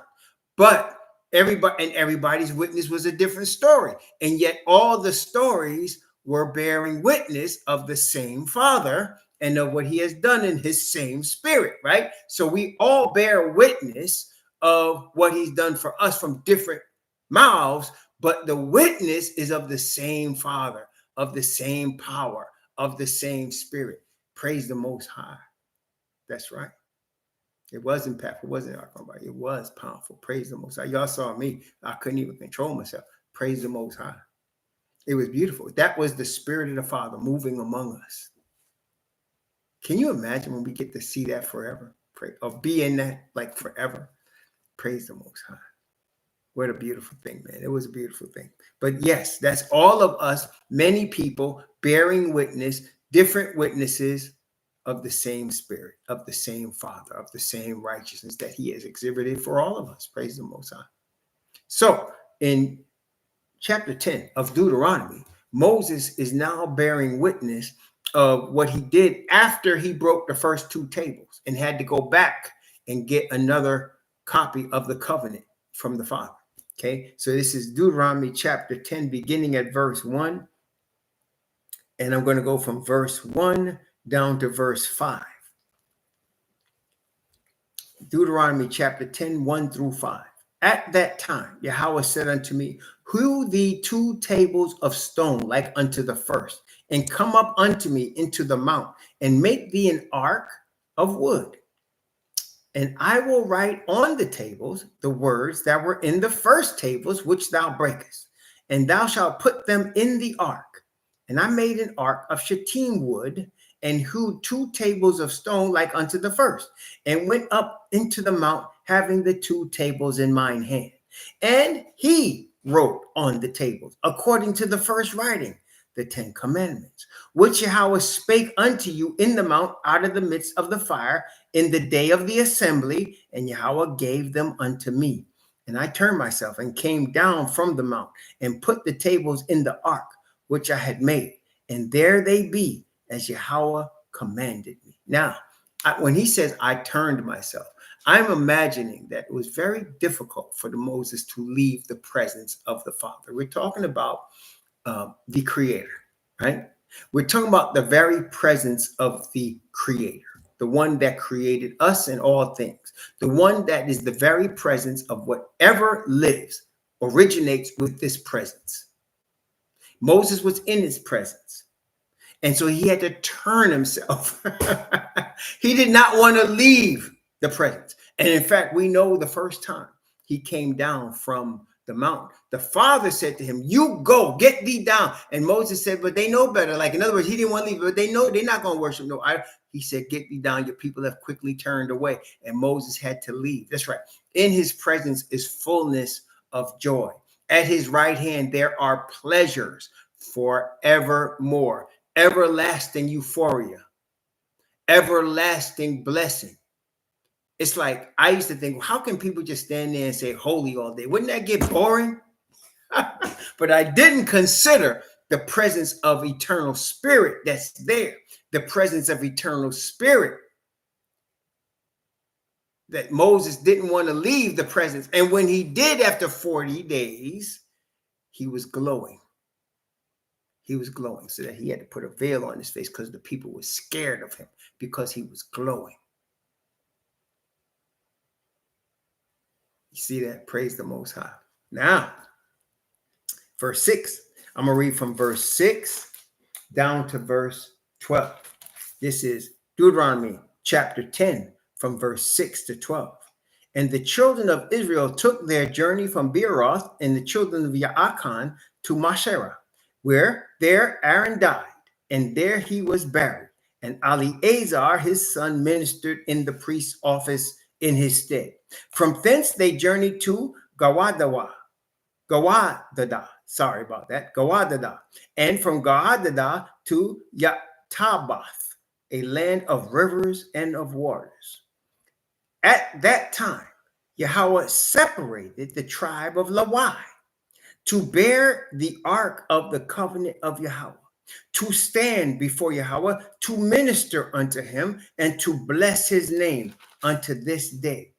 But everybody's witness was a different story. And yet all the stories were bearing witness of the same Father and of what he has done in his same spirit, right? So we all bear witness of what he's done for us from different mouths, but the witness is of the same Father, of the same power, of the same spirit. Praise the Most High. That's right. It wasn't impactful. It wasn't Arkham. It was powerful. Praise the Most High. Y'all saw me. I couldn't even control myself. Praise the Most High. It was beautiful. That was the spirit of the Father moving among us. Can you imagine when we get to see that forever? Or be in that like forever? Praise the Most High. What a beautiful thing, man. It was a beautiful thing. But yes, that's all of us, many people bearing witness, different witnesses of the same spirit, of the same Father, of the same righteousness that he has exhibited for all of us. Praise the Most High. So in chapter 10 of Deuteronomy, Moses is now bearing witness of what he did after he broke the first two tables and had to go back and get another copy of the covenant from the Father. Okay, so this is Deuteronomy chapter 10, beginning at verse 1. And I'm going to go from verse 1 down to verse 5. Deuteronomy chapter 10, 1 through 5. At that time, Yahweh said unto me, hew thee 2 tables of stone like unto the first, and come up unto me into the mount, and make thee an ark of wood. And I will write on the tables the words that were in the first tables which thou breakest, and thou shalt put them in the ark. And I made an ark of shittim wood, and hewed 2 tables of stone like unto the first, and went up into the mount, having the 2 tables in mine hand. And he wrote on the tables, according to the first writing, the 10 commandments, which Yahweh spake unto you in the mount out of the midst of the fire in the day of the assembly, and Yahweh gave them unto me. And I turned myself and came down from the mount and put the tables in the ark, which I had made. And there they be, as Yahweh commanded me. Now, when he says, I turned myself, I'm imagining that it was very difficult for Moses to leave the presence of the Father. We're talking about the Creator, right? We're talking about the very presence of the Creator, the one that created us and all things, the one that is the very presence of whatever lives, originates with this presence. Moses was in his presence. And so he had to turn himself. He did not want to leave the presence. And in fact, we know the first time he came down from the mountain, the Father said to him, you go, get thee down. And Moses said, but they know better. Like, in other words, he didn't want to leave, but they know they're not going to worship no idol. He said, get thee down. Your people have quickly turned away. And Moses had to leave. That's right. In his presence is fullness of joy. At his right hand, there are pleasures forevermore. Everlasting euphoria, everlasting blessing. It's like, I used to think, how can people just stand there and say holy all day? Wouldn't that get boring? But I didn't consider the presence of eternal spirit that's there, the presence of eternal spirit that Moses didn't want to leave the presence. And when he did, after 40 days, he was glowing. He was glowing, so that he had to put a veil on his face because the people were scared of him because he was glowing. You see that? Praise the Most High. Now, verse 6. I'm going to read from verse 6 down to verse 12. This is Deuteronomy chapter 10 from verse 6 to 12. And the children of Israel took their journey from Beeroth and the children of Yaakon to Mashera, where there Aaron died, and there he was buried. And Eleazar, his son, ministered in the priest's office in his stead. From thence they journeyed to Gawadada, and from Gawadada to Yatabath, a land of rivers and of waters. At that time, Yahweh separated the tribe of Levi to bear the ark of the covenant of Yahweh, to stand before Yahweh, to minister unto him, and to bless his name unto this day.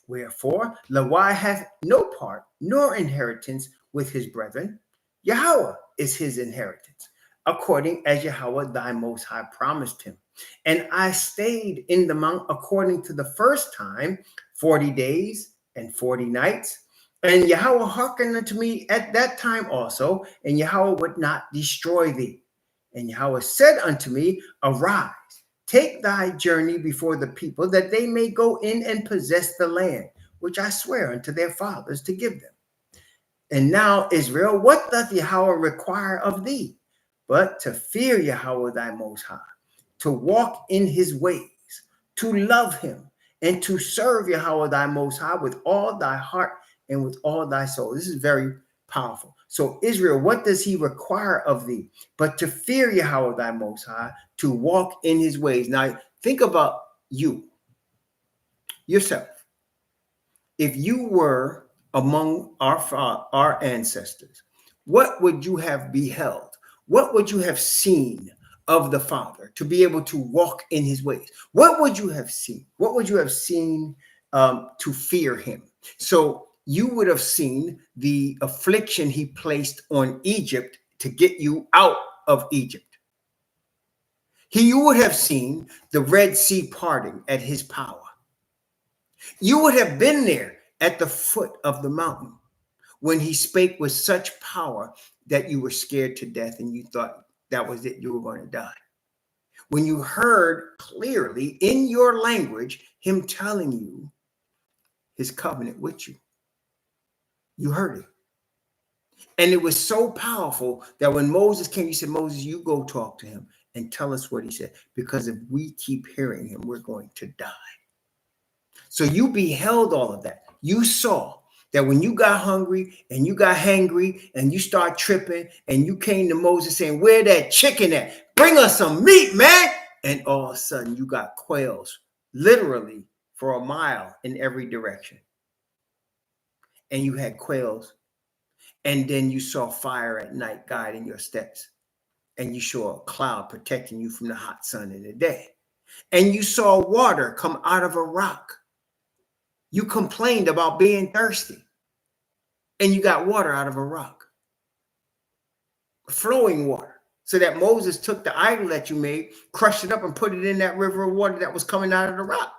Wherefore, Levi hath no part nor inheritance with his brethren. Yahweh is his inheritance, according as Yahweh thy Most High promised him. And I stayed in the mount according to the first time 40 days and 40 nights. And Yahweh hearkened unto me at that time also, and Yahweh would not destroy thee. And Yahweh said unto me, arise, take thy journey before the people, that they may go in and possess the land, which I swear unto their fathers to give them. And now, Israel, what doth Yahweh require of thee? But to fear Yahweh thy Most High, to walk in his ways, to love him, and to serve Yahweh thy Most High with all thy heart and with all thy soul. This is very powerful. So Israel, what does he require of thee? But to fear Yahweh thy Most High, to walk in his ways. Now think about you, yourself. If you were among our ancestors, what would you have beheld? What would you have seen of the Father to be able to walk in his ways? What would you have seen? What would you have seen to fear him? So you would have seen the affliction he placed on Egypt to get you out of Egypt. You would have seen the Red Sea parting at his power. You would have been there at the foot of the mountain when he spake with such power that you were scared to death and you thought that was it, you were going to die. When you heard clearly in your language him telling you his covenant with you. You heard it. And it was so powerful that when Moses came, you said, Moses, you go talk to him and tell us what he said. Because if we keep hearing him, we're going to die. So you beheld all of that. You saw that when you got hungry and you got hangry and you start tripping and you came to Moses saying, where that chicken at? Bring us some meat, man. And all of a sudden you got quails literally for a mile in every direction. and you had quails, and then you saw fire at night guiding your steps, and you saw a cloud protecting you from the hot sun in the day, and you saw water come out of a rock. You complained about being thirsty, and you got water out of a rock, flowing water. So that Moses took the idol that you made, crushed it up, and put it in that river of water that was coming out of the rock.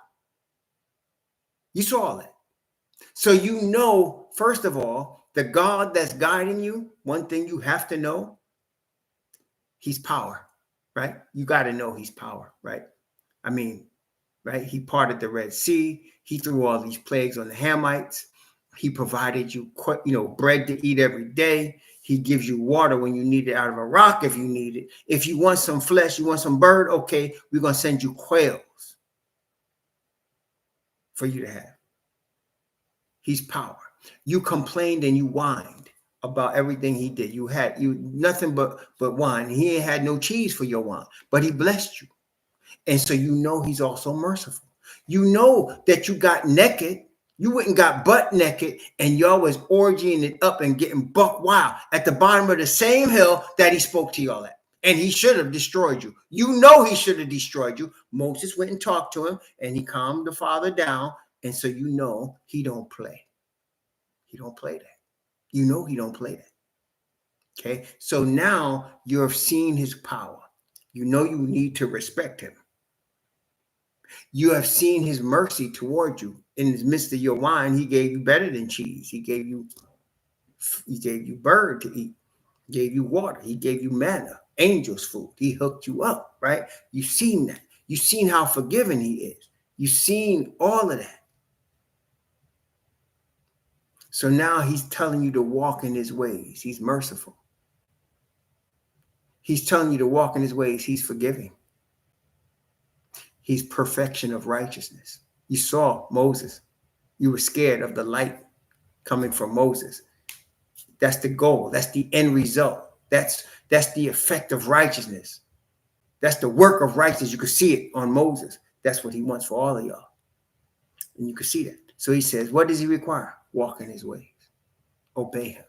You saw all that. So you know, first of all, the God that's guiding you, one thing you have to know, he's power, right? You got to know he's power, right? I mean, right? He parted the Red Sea. He threw all these plagues on the Hamites. He provided you, bread to eat every day. He gives you water when you need it out of a rock if you need it. If you want some flesh, you want some bird, okay, we're going to send you quails for you to have. He's power. You complained and you whined about everything he did. You had nothing but wine. He ain't had no cheese for your wine, but he blessed you. And so you know he's also merciful. You know that you got naked. You went and got butt naked, and y'all was orgying it up and getting buck wild at the bottom of the same hill that he spoke to y'all at. And he should have destroyed you. You know he should have destroyed you. Moses went and talked to him, and he calmed the father down. And so you know he don't play. He don't play that. You know he don't play that. Okay? So now you're seeing his power. You know you need to respect him. You have seen his mercy toward you. In the midst of your wine, he gave you better than cheese. He gave you bird to eat. He gave you water. He gave you manna, angels' food. He hooked you up, right? You've seen that. You've seen how forgiving he is. You've seen all of that. So now he's telling you to walk in his ways. He's merciful. He's telling you to walk in his ways. He's forgiving. He's perfection of righteousness. You saw Moses. You were scared of the light coming from Moses. That's the goal. That's the end result. That's the effect of righteousness. That's the work of righteousness. You could see it on Moses. That's what he wants for all of y'all. And you could see that. So he says, what does he require? Walk in his ways. Obey him.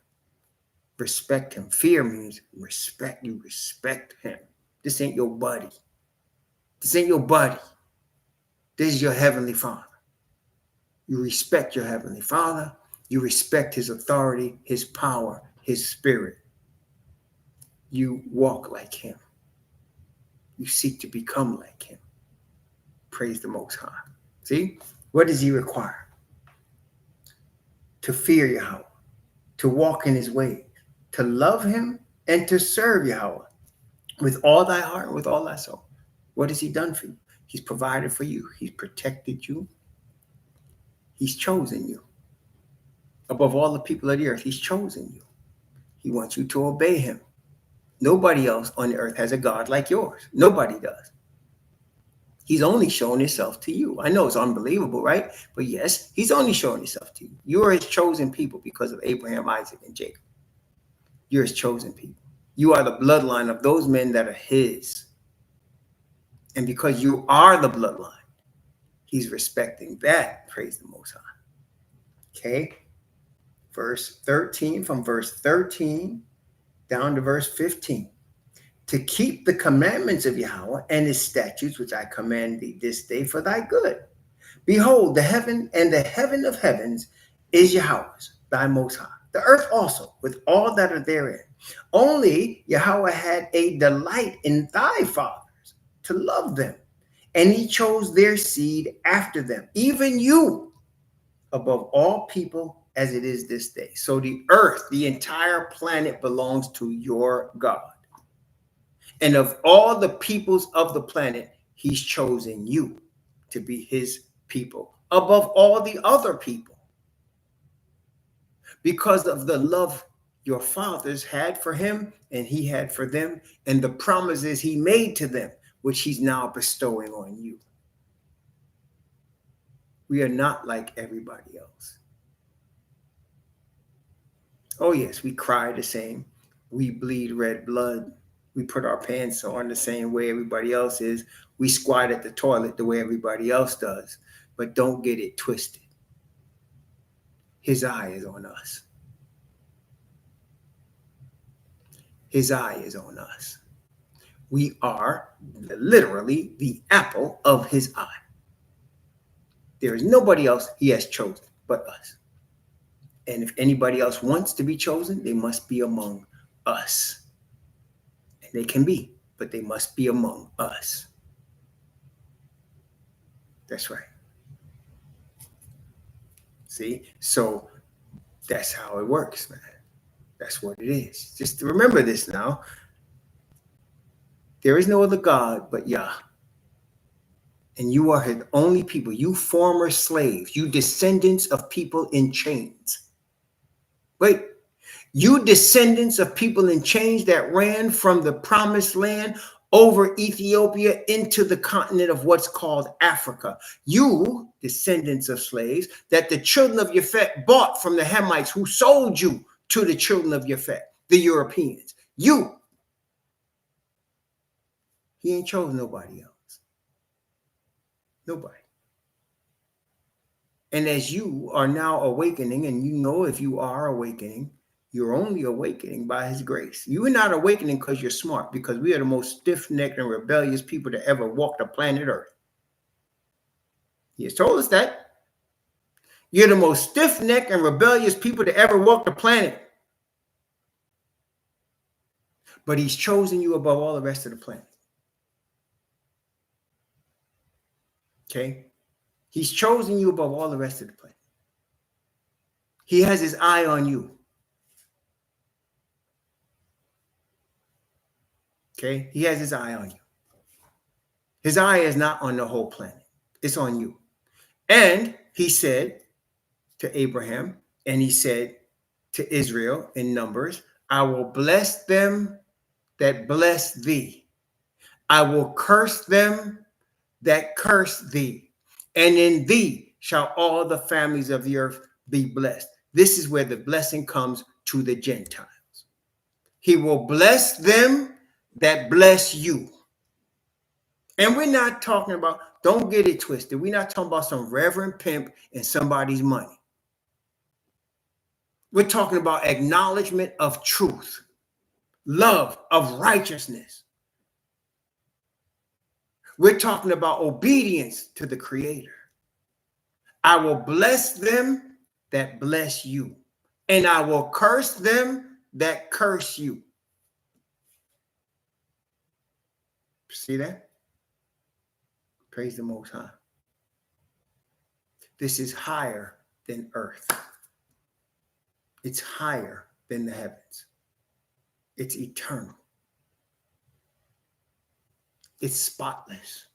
Respect him. Fear means respect. You respect him. This ain't your buddy. This ain't your buddy. This is your heavenly Father. You respect your heavenly Father. You respect his authority, his power, his spirit. You walk like him. You seek to become like him. Praise the Most High. See? What does he require? To fear Yahweh, to walk in his ways, to love him, and to serve Yahweh with all thy heart and with all thy soul. What has he done for you? He's provided for you. He's protected you. He's chosen you. Above all the people of the earth, he's chosen you. He wants you to obey him. Nobody else on the earth has a God like yours. Nobody does. He's only shown himself to you. I know it's unbelievable, right? But yes, he's only shown himself to you. You are his chosen people because of Abraham, Isaac, and Jacob. You're his chosen people. You are the bloodline of those men that are his. And because you are the bloodline, he's respecting that. Praise the Most High. Okay. Verse 13, from verse 13 down to verse 15. To keep the commandments of Yahweh and his statutes, which I command thee this day for thy good. Behold, the heaven and the heaven of heavens is Yahweh's, thy Most High. The earth also, with all that are therein. Only Yahweh had a delight in thy fathers to love them, and he chose their seed after them, even you, above all people, as it is this day. So the earth, the entire planet, belongs to your God. And of all the peoples of the planet, he's chosen you to be his people above all the other people, because of the love your fathers had for him and he had for them, and the promises he made to them, which he's now bestowing on you. We are not like everybody else. Oh yes, we cry the same. We bleed red blood. We put our pants on the same way everybody else is. We squat at the toilet the way everybody else does. But don't get it twisted. His eye is on us. His eye is on us. We are literally the apple of his eye. There is nobody else he has chosen but us. And if anybody else wants to be chosen, they must be among us. And they can be, but they must be among us. That's right. See? So that's how it works, man. That's what it is. Just remember this now. There is no other God but Yah. And you are his only people. You former slaves. You descendants of people in chains. Wait. You descendants of people in chains that ran from the promised land over Ethiopia into the continent of what's called Africa. You descendants of slaves that the children of Japhet bought from the Hamites who sold you to the children of Japhet, the Europeans. You. He ain't chose nobody else. Nobody. And as you are now awakening, and you know if you are awakening, you're only awakening by his grace. You are not awakening because you're smart, because we are the most stiff-necked and rebellious people to ever walk the planet Earth. He has told us that. You're the most stiff-necked and rebellious people to ever walk the planet. But he's chosen you above all the rest of the planet. Okay? He's chosen you above all the rest of the planet. He has his eye on you. Okay? He has his eye on you. His eye is not on the whole planet. It's on you. And he said to Abraham, and he said to Israel in Numbers, I will bless them that bless thee. I will curse them that curse thee. And in thee shall all the families of the earth be blessed. This is where the blessing comes to the Gentiles. He will bless them that bless you. And we're not talking about, don't get it twisted. We're not talking about some reverend pimp and somebody's money. We're talking about acknowledgement of truth, love of righteousness. We're talking about obedience to the Creator. I will bless them that bless you, and I will curse them that curse you. See that? Praise the Most High. This is higher than earth. It's higher than the heavens. It's eternal. It's spotless.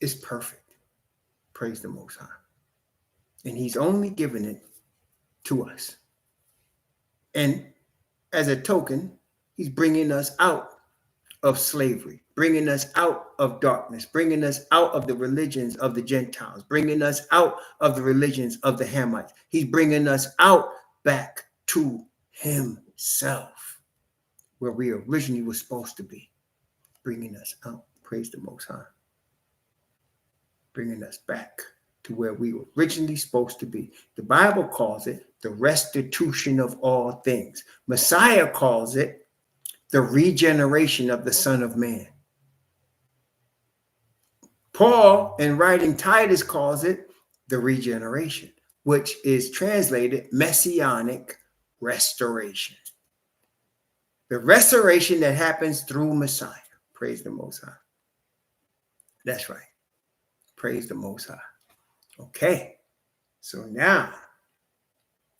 It's perfect. Praise the Most High. And he's only given it to us. And as a token, he's bringing us out of slavery, bringing us out of darkness, bringing us out of the religions of the Gentiles, bringing us out of the religions of the Hamites. He's bringing us out back to himself, where we originally were supposed to be, bringing us out. Praise the Most High. Bringing us back to where we were originally supposed to be. The Bible calls it the restitution of all things. Messiah calls it the regeneration of the Son of Man. Paul, in writing Tidings, calls it the regeneration, which is translated messianic restoration. The restoration that happens through Messiah. Praise the Most High. That's right. Praise the Most High. Okay. So now,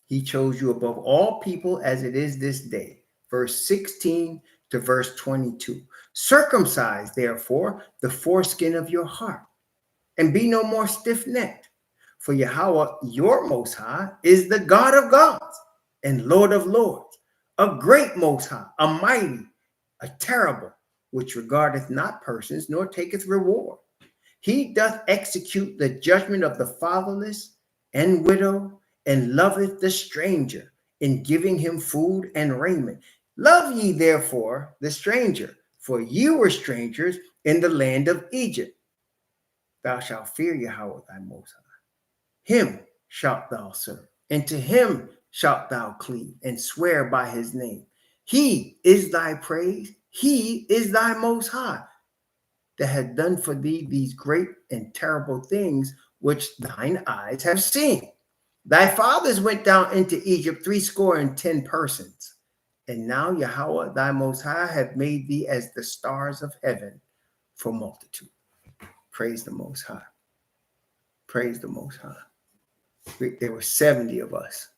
he chose you above all people as it is this day. Verse 16 to verse 22. Circumcise, therefore, the foreskin of your heart, and be no more stiff-necked. For Yahweh, your Most High, is the God of gods and Lord of lords, a great Most High, a mighty, a terrible, which regardeth not persons, nor taketh reward. He doth execute the judgment of the fatherless and widow, and loveth the stranger, in giving him food and raiment. Love ye therefore the stranger, for ye were strangers in the land of Egypt. Thou shalt fear Yahweh thy Most High. Him shalt thou serve, and to him shalt thou cleave, and swear by his name. He is thy praise. He is thy most high, that hath done for thee these great and terrible things which thine eyes have seen. Thy fathers went down into Egypt 70 persons, and now Yahweh thy most high hath made thee as the stars of heaven for multitude. Praise the most high. Praise the most high. There were 70 of us,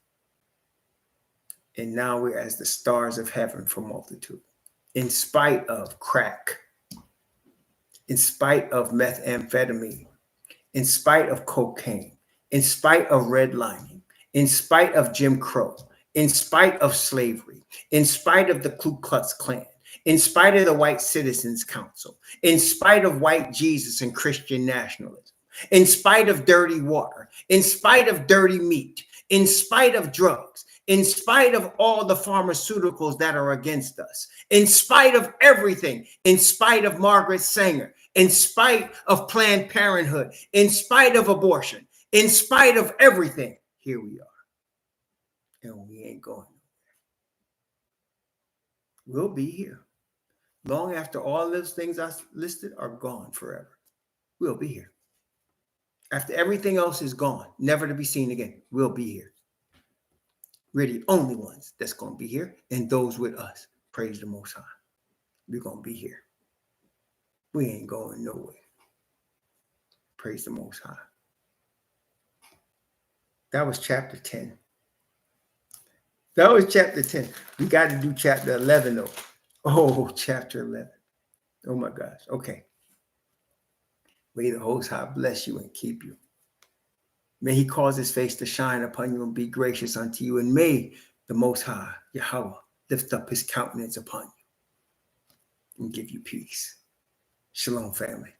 and now we're as the stars of heaven for multitude. In spite of crack, in spite of methamphetamine, in spite of cocaine, in spite of redlining, in spite of Jim Crow, in spite of slavery, in spite of the Ku Klux Klan, in spite of the White Citizens Council, in spite of white Jesus and Christian nationalism, in spite of dirty water, in spite of dirty meat, in spite of drugs, in spite of all the pharmaceuticals that are against us, in spite of everything, in spite of Margaret Sanger, in spite of Planned Parenthood, in spite of abortion, in spite of everything, here we are. And we ain't going. We'll be here. Long after all those things I listed are gone forever. We'll be here. After everything else is gone, never to be seen again, we'll be here. We're the only ones that's going to be here, and those with us. Praise the Most High. We're going to be here. We ain't going nowhere. Praise the Most High. That was chapter 10. That was chapter 10. We got to do chapter 11, though. Oh, chapter 11. Oh, my gosh. Okay. May the Most High bless you and keep you. May he cause his face to shine upon you and be gracious unto you. And may the Most High, Yahweh, lift up his countenance upon you and give you peace. Shalom, family.